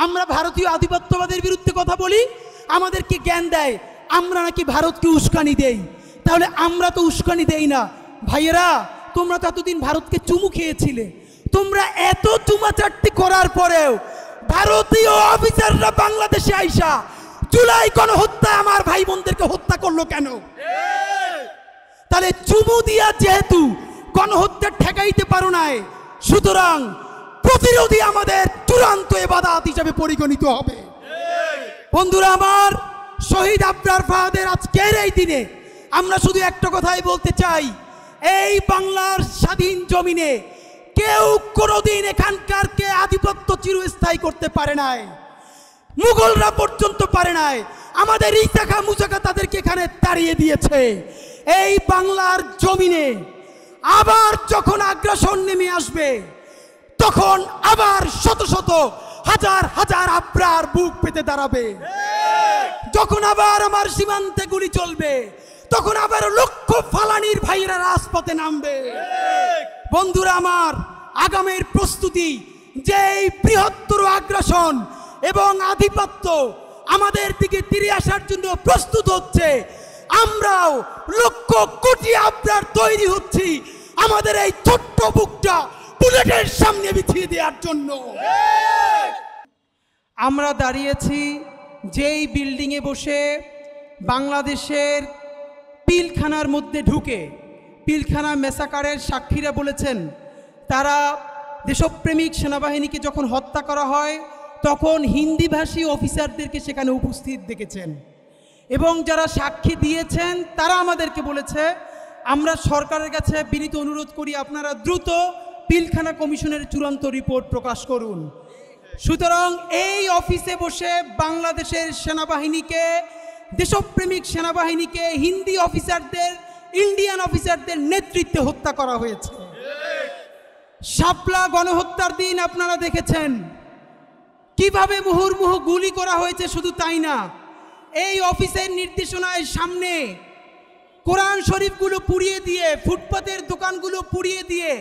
আমরা ভারতীয় আধিপত্যবাদের বিরুদ্ধে কথা বলি, আমাদেরকে জ্ঞান দেয় আমরা নাকি ভারতকে উস্কানি দেই। তাহলে আমরা তো উস্কানি দেই না। ভাইয়েরা, তোমরা তো এতদিন ভারতকে চুমু খেয়েছিলে, তোমরা এত চুমাচাট্টি করার পরেও ভারতীয় অফিসাররা বাংলাদেশে আইসা জুলাই গণহত্যায় আমার ভাই বোনদেরকে হত্যা করলো কেন? তাহলে চুমু দিয়া যেহেতু গণহত্যা ঠেকাইতে পারো নাই, সুতরাং প্রতিরোধী আমাদের চূড়ান্ত ইবাদত হিসাবে পরিগণিত হবে। বন্ধুরা আমার, শহীদ আবরার ফাহাদের আজকের এই দিনে আমরা শুধু একটা কথাই বলতে চাই, এই বাংলার স্বাধীন জমিনে কেউ কোনোদিন এখানকারকে আধিপত্য চিরস্থায়ী করতে পারে নাই, মুঘলরা পর্যন্ত পারে নাই। আমাদের ইসাখা মুসাখা তাদেরকে এখানে তাড়িয়ে দিয়েছে। এই বাংলার জমিনে আবার যখন আগ্রাসন নেমে আসবে, তখন আবার শত শত হাজার হাজার আবরার বুক পেতে দাঁড়াবে। যখন আবার আমার সীমান্তে গুলি চলবে, তখন আবার লক্ষ ফালানির ভাইয়েরা রাজপথে নামবে। বন্ধুরা আমার, আগামীর প্রস্তুতি যে এই বৃহত্তর আগ্রাসন এবং আধিপত্য আমাদের দিকে তীরে আসার জন্য প্রস্তুত হচ্ছে, আমরাও লক্ষ কোটি আবরার তৈরি হচ্ছি আমাদের এই ছোট্ট বুকটা বুলেটের সামনে বিছিয়ে দেওয়ার জন্য। আমরা দাঁড়িয়েছি যেই বিল্ডিংয়ে বসে বাংলাদেশের পিলখানার মধ্যে ঢুকে পিলখানা মেসাকারের সাক্ষীরা বলেছেন, তারা দেশপ্রেমিক সেনাবাহিনীকে যখন হত্যা করা হয় তখন হিন্দিভাষী অফিসারদেরকে সেখানে উপস্থিত দেখেছেন। এবং যারা সাক্ষী দিয়েছেন তারা আমাদেরকে বলেছে, আমরা সরকারের কাছে বিনীত অনুরোধ করি আপনারা দ্রুত পিলখানা কমিশনের চূড়ান্ত রিপোর্ট প্রকাশ করুন। সুতরাং এই অফিসে বসে বাংলাদেশের সেনাবাহিনীকে, দেশপ্রেমিক সেনাবাহিনীকে হিন্দি অফিসারদের, ইন্ডিয়ান অফিসারদের নেতৃত্বে হত্যা করা হয়েছে। শাপলা গণহত্যার দিন আপনারা দেখেছেন কিভাবে মুহুর্মুহু গুলি করা হয়েছে। শুধু তাই না, এই অফিসের নির্দেশনায় সামনে কোরআন শরীফগুলো পুড়িয়ে দিয়ে, ফুটপাতের দোকানগুলো পুড়িয়ে দিয়ে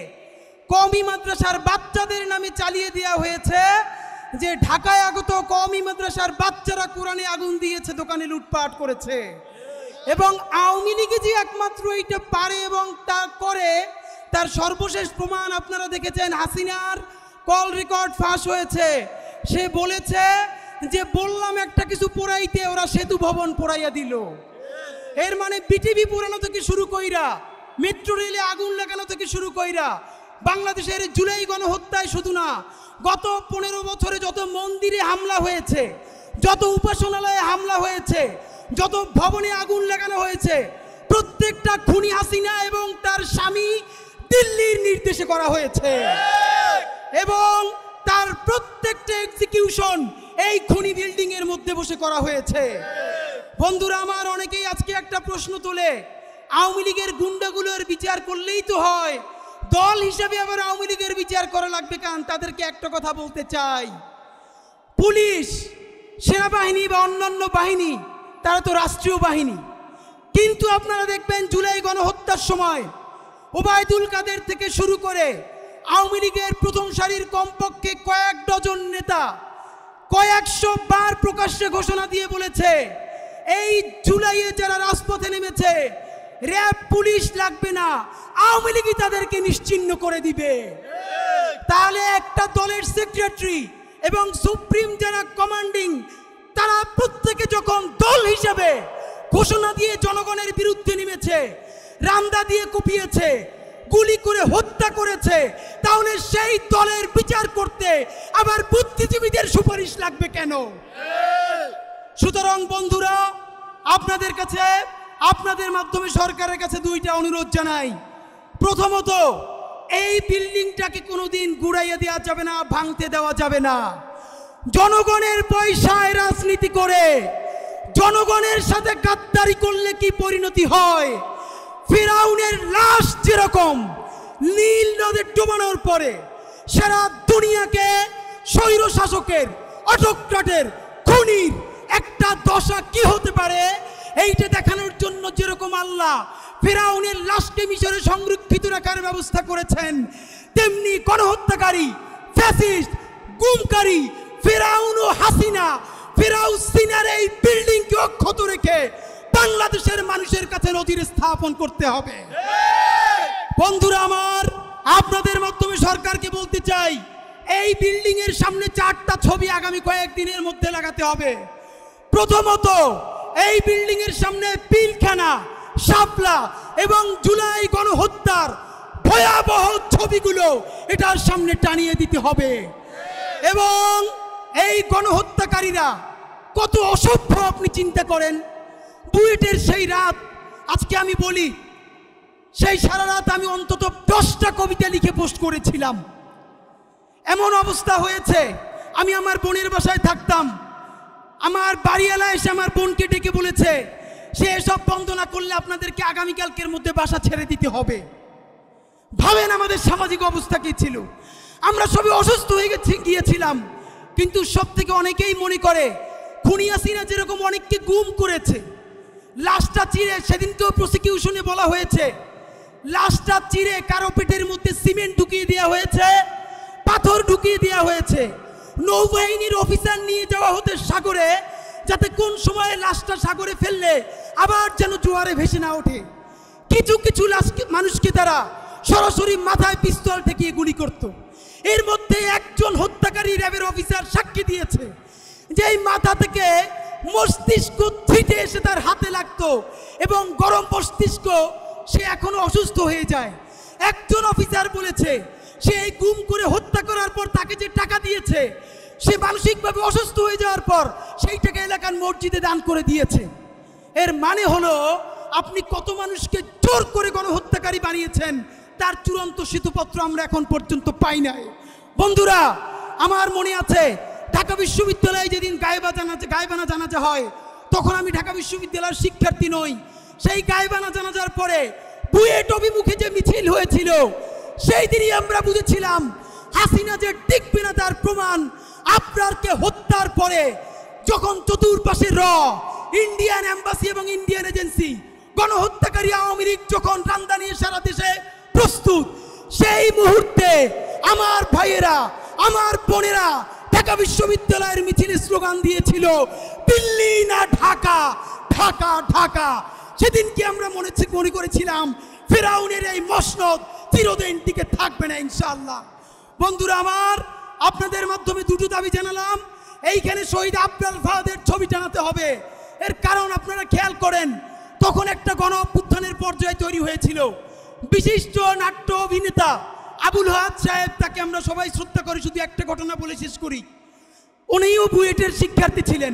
কওমি মাদ্রাসার বাচ্চাদের নামে চালিয়ে দেওয়া হয়েছে যে ঢাকায় আগত কওমি মাদ্রাসার বাচ্চারা কোরআনে আগুন দিয়েছে, দোকানে লুটপাট করেছে। এবং আওয়ামী লীগে যে একমাত্র এইটা পারে এবং তা করে, তার সর্বশেষ প্রমাণ আপনারা দেখেছেন। হাসিনার কল রেকর্ড ফাঁস হয়েছে। সে বলেছে যে বললাম একটা কিছু পোড়াইতে, ওরা সেতু ভবন পোড়াইয়া দিল। এর মানে বিটিভি পোড়ানো থেকে শুরু কইরা, মেট্রো রেলে আগুন লাগানো থেকে শুরু কইরা, বাংলাদেশের জুলাই গণহত্যায় শুধু না, গত 15 বছরে যত মন্দিরে হামলা হয়েছে, যত উপাসনালয়ে হামলা হয়েছে, যত ভবনে আগুন লাগানো হয়েছে, প্রত্যেকটা খুনি হাসিনা এবং তার স্বামী দিল্লির নির্দেশে করা হয়েছে। এবং তার প্রত্যেকটা এক্সিকিউশন এই খুনি বিল্ডিং এর মধ্যে বসে করা হয়েছে। বন্ধুরা আমার, অনেকেই আজকে একটা প্রশ্ন তোলে, আওয়ামী লীগের গুন্ডাগুলোর বিচার করলেই তো হয়, দল হিসেবে আবার আওয়ামী লীগের বিচার করা লাগবে কেন? তাদেরকে একটা কথা বলতে চাই, পুলিশ, সেনাবাহিনী বা অন্যান্য বাহিনী তারা তো রাষ্ট্রীয় বাহিনী। কিন্তু আপনারা দেখবেন জুলাই গণহত্যার সময় ওবায়দুল কাদের থেকে শুরু করে আওয়ামী লীগের প্রথম সারির কমপক্ষে কয়েক ডজন নেতা কয়েকশো বার প্রকাশ্যে ঘোষণা দিয়ে বলেছে, এই জুলাইয়ে যারা রাজপথে নেমেছে র্যাব পুলিশ লাগবে না, আওয়ামী লীগই তাদেরকে নিশ্চিহ্ন করে দিবে। তাহলে একটা দলের সেক্রেটারি এবং সুপ্রিম যারা কমান্ডিং, তারা প্রত্যেকে যখন দল হিসাবে ঘোষণা দিয়ে জনগণের বিরুদ্ধে নেমেছে, রামদা দিয়ে কুপিয়েছে, গুলি করে হত্যা করেছে, তাহলে সেই দলের বিচার করতে আবার বুদ্ধিজীবীদের সুপারিশ লাগবে কেন? সুতরাং বন্ধুরা, আপনাদের কাছে, আপনাদের মাধ্যমে সরকারের কাছে দুইটা অনুরোধ জানাই। প্রথমত, এই বিল্ডিংটাকে কোনোদিন গুড়াইয়া দেওয়া যাবে না, ভাঙতে দেওয়া যাবে না। জনগণের পয়সায় রাজনীতি করে জনগণের সাথে গাদ্দারি করলে কি পরিণতি হয়? ফিরাউনের লাশ যেরকম নীল নদে ডুবানোর পরে সারা দুনিয়াকে স্বৈর শাসকের, অটোক্রাটের, খুনির একটা দশা কি হতে পারে এইটা দেখানোর জন্য যেরকম আল্লাহ ফিরাউনের লাশকে মিশরে সংরক্ষিত রাখার ব্যবস্থা করেছেন, তেমনি গণহত্যাকারী, ফ্যাসিস্ট, গুমকারী ফিরাউনও হাসিনা ফিরাউসিনার এই বিল্ডিংকে অক্ষত রেখে বাংলাদেশের মানুষের কাছে নজির স্থাপন করতে হবে। বন্ধুরা আমার, আপনাদের মাধ্যমে সরকারকে বলতে চাই, এই বিল্ডিং এর সামনে 4টা ছবি আগামী কয়েকদিনের মধ্যে লাগাতে হবে। প্রথমত, এই বিল্ডিং এর সামনে পিলখানা, শাপলা এবং জুলাই গণহত্যার ভয়াবহ ছবিগুলো এটার সামনে টানিয়ে দিতে হবে। এবং এই গণহত্যাকারীরা কত অসভ্য আপনি চিন্তা করেন। বুয়েটের সেই রাত, আজকে আমি বলি, সেই সারা রাত আমি অন্তত 10টা কবিতা লিখে পোস্ট করেছিলাম। এমন অবস্থা হয়েছে, আমি আমার বোনের বাসায় থাকতাম, আমার বাড়িওয়ালা এসে আমার বোনকে ডেকে বলেছে সে এসব বন্ধ না করলে আপনাদেরকে আগামীকালকের মধ্যে বাসা ছেড়ে দিতে হবে। ভাবেন আমাদের সামাজিক অবস্থা কি ছিল। আমরা সবাই অসুস্থ হয়ে গিয়েছিলাম। কিন্তু সব থেকে অনেকেই মনে করে খুনি হাসিনা যেরকম অনেককে গুম করেছে, লাশটা চিরে, সেদিনকেও প্রসিকিউশনে বলা হয়েছে, লাশটা চিরে কারো পেটের মধ্যে সিমেন্ট ঢুকিয়ে দেওয়া হয়েছে, পাথর ঢুকিয়ে দেওয়া হয়েছে, নৌবাহিনীর অফিসার নিয়ে যাওয়া হতে সাগরে, যাতে কোন সময়ে লাশটা সাগরে ফেললে আবার যেন জোয়ারে ভেসে না ওঠে। কিছু কিছু মানুষকে তারা সরাসরি মাথায় পিস্তল ঠেকিয়ে গুলি করত। এর মধ্যে একজন হত্যাকারী র্যাবের অফিসার সাক্ষী দিয়েছে যে এই মাথা থেকে মস্তিষ্ক ছিটে এসে তার হাতে লাগতো এবং গরম মস্তিষ্ক, সে এখনো অসুস্থ হয়ে যায়। একজন অফিসার বলেছে সে এই গুম করে হত্যা করার পর তাকে যে টাকা দিয়েছে, সে মানসিকভাবে অসুস্থ হয়ে যাওয়ার পর সেই টাকা এলাকার মসজিদে দান করে দিয়েছে। এর মানে হলো আপনি কত মানুষকে জোর করে গণহত্যাকারী বানিয়েছেন তার চূড়ান্ত শ্বেতপত্র আমরা এখন পর্যন্ত পাই নাই। বন্ধুরা আমার মনে আছে, ঢাকা বিশ্ববিদ্যালয়ে যেদিন গায়েবানা জানাজা হয়, তখন আমি ঢাকা বিশ্ববিদ্যালয়ের শিক্ষার্থী নই। সেই গায়েবানা জানাজার পরে বুয়েট অভিমুখে যে মিছিল হয়েছিল, সেই দিনই আমরা বুঝেছিলাম হাসিনা যে টিকবে না তার প্রমাণ আবরারকে হত্যার পরে, যখন চতুর্পাশে ইন্ডিয়ান এম্বাসি এবং ইন্ডিয়ান এজেন্সি, গণহত্যাকারী আওয়ামী লীগ যখন রান্দা নিয়ে সারা দেশে প্রস্তুত, সেই মুহূর্তে আমার ভাইয়েরা, আমার বোনেরা ঢাকা বিশ্ববিদ্যালয়ের মিছিলে স্লোগান দিয়েছিল দিল্লি না ঢাকা, ঢাকা ঢাকা। সেদিনকে আমরা মনে করেছিলাম ফেরাউনের এই মসনদ চিরদিন টিকে থাকবে না ইনশাআল্লাহ। বন্ধুরা আমার, আপনাদের মাধ্যমে দুটো দাবি জানালাম। এইখানে শহীদ আবরার ফাহাদের ছবি টানাতে হবে। এর কারণ আপনারা খেয়াল করেন, তখন একটা গণ অভ্যুত্থানের পর্যায়ে তৈরি হয়েছিল। বিশিষ্ট নাট্য অভিনেতা আবুল হায়াত সাহেব, তাকে আমরা সবাই শ্রদ্ধা করি। শুধু একটা ঘটনা বলে শেষ করি। উনিও বুয়েটের শিক্ষার্থী ছিলেন।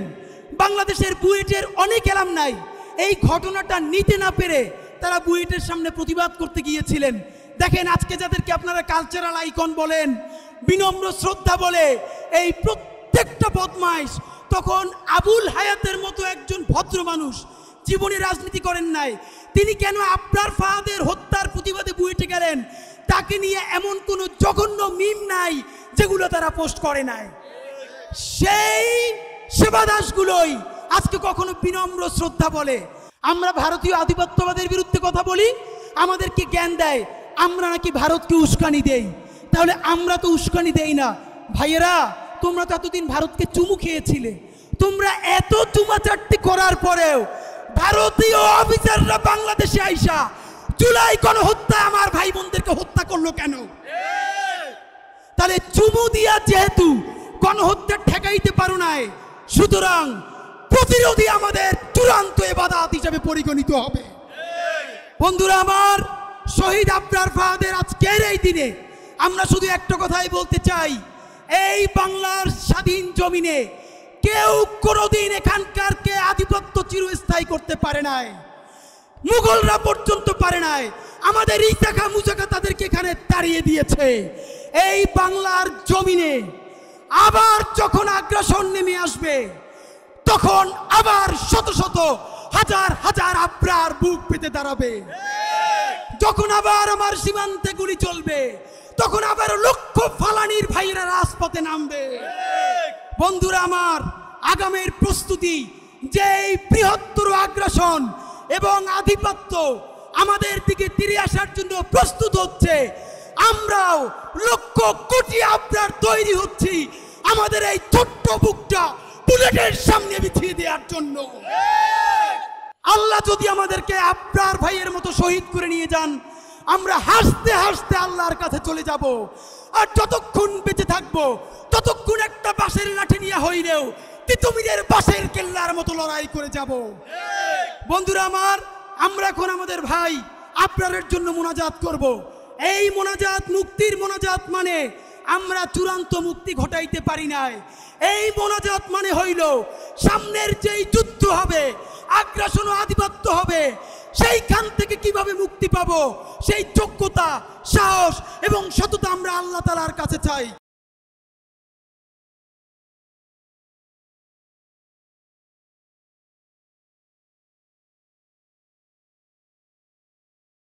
বাংলাদেশের বুয়েটের অনেক অ্যালামনাই এই ঘটনাটা নিতে না পেরে তারা বুয়েটের সামনে প্রতিবাদ করতে গিয়েছিলেন। দেখেন আজকে যাদেরকে আপনারা কালচারাল আইকন বলেন, বিনম্র শ্রদ্ধা বলে, এই প্রত্যেকটা বদমাইশ তখন আবুল হায়াতের মতো একজন ভদ্র মানুষ, জীবনে রাজনীতি করেন নাই, তিনি কেন আবরার ফাহাদের হত্যার প্রতিবাদে বুয়েটে গেলেন? তাকে নিয়ে এমন কোনো জঘন্য মিম নাই যেগুলো তারা পোস্ট করে নাই। সেই সেবাদাসগুলোই আজকে কখনো বিনম্র শ্রদ্ধা বলে। আমরা ভারতীয় আধিপত্যবাদের বিরুদ্ধে কথা বলি, আমাদেরকে জ্ঞান দেয় আমরা নাকি ভারতকে উস্কানি দেই। তাহলে আমরা তো উস্কানি দেই না। ভাইয়েরা, তোমরা তো এতদিন ভারতকে চুমু খেয়েছিলে, তোমরা এত চুমাচাট্টি করার পরেও ভারতীয় অফিসাররা বাংলাদেশে আইসা জুলাই গণহত্যা আমার ভাই বোনদেরকে হত্যা করলো কেন? তাহলে চুমু দিয়া যেহেতু গণহত্যা ঠেকাইতে পারো নাই, সুতরাং প্রতিরোধী আমাদের চূড়ান্ত ইবাদত হিসেবে পরিগণিত হবে। বন্ধুরা আমার, শহীদ আবরার ফাহাদের আজকের এই দিনে আমরা শুধু একটা কথাই বলতে চাই, এই বাংলার স্বাধীন জমিনে কেউ কোনোদিন এখানকারকে আধিপত্য চিরস্থায়ী করতে পারে নাই। মুঘলরা পর্যন্ত পারে নাই। আমাদের ইসাখা মুসাখা তাদেরকে এখানে তাড়িয়ে দিয়েছে। এই বাংলার জমিনে আবার যখন আগ্রাসন নেমে আসবে, তখন আবার শত শত হাজার হাজার আবরার বুক পেতে দাঁড়াবে। যখন আবার আমার সীমান্তে গুলি চলবে, তখন আবার লক্ষ ফালানির ভাইয়েরা রাজপথে নামবে। বন্ধুরা আমার, আগামের প্রস্তুতি যে বৃহত্তর আগ্রাসন এবং আধিপত্য আমাদের দিকে তীরে আসার জন্য প্রস্তুত হচ্ছে, আমরাও লক্ষ কোটি আবরার তৈরি হচ্ছি। আমাদের এই ছোট্ট বুকটা বুলেটের সামনে বিছিয়ে দেওয়ার জন্য। আল্লাহ যদি আমাদেরকে আবরার ভাইয়ের মতো শহীদ করে নিয়ে যান, আমরা হাসতে হাসতে আল্লাহর কাছে চলে যাব। আর যতক্ষণ বেঁচে থাকবো ততক্ষণ একটা বাঁশের লাঠি নিয়ে হইলেও তিতুমিরের বাঁশের কেল্লার মতো লড়াই করে যাব। বন্ধুরা আমার, আমরা এখন আমাদের ভাই আবরারের জন্য মোনাজাত করব। এই মোনাজাত মুক্তির মোনাজাত, মানে আমরা চূড়ান্ত মুক্তি ঘটাইতে পারি নাই। এই মোনাজাত মানে হইল সামনের যেই যুদ্ধ হবে, আগ্রাসন ও আধিপত্য হবে, সেইখান থেকে কিভাবে মুক্তি পাবো সেই যোগ্যতা, সাহস এবং সততা আমরা আল্লাহ তাআলার কাছে চাই।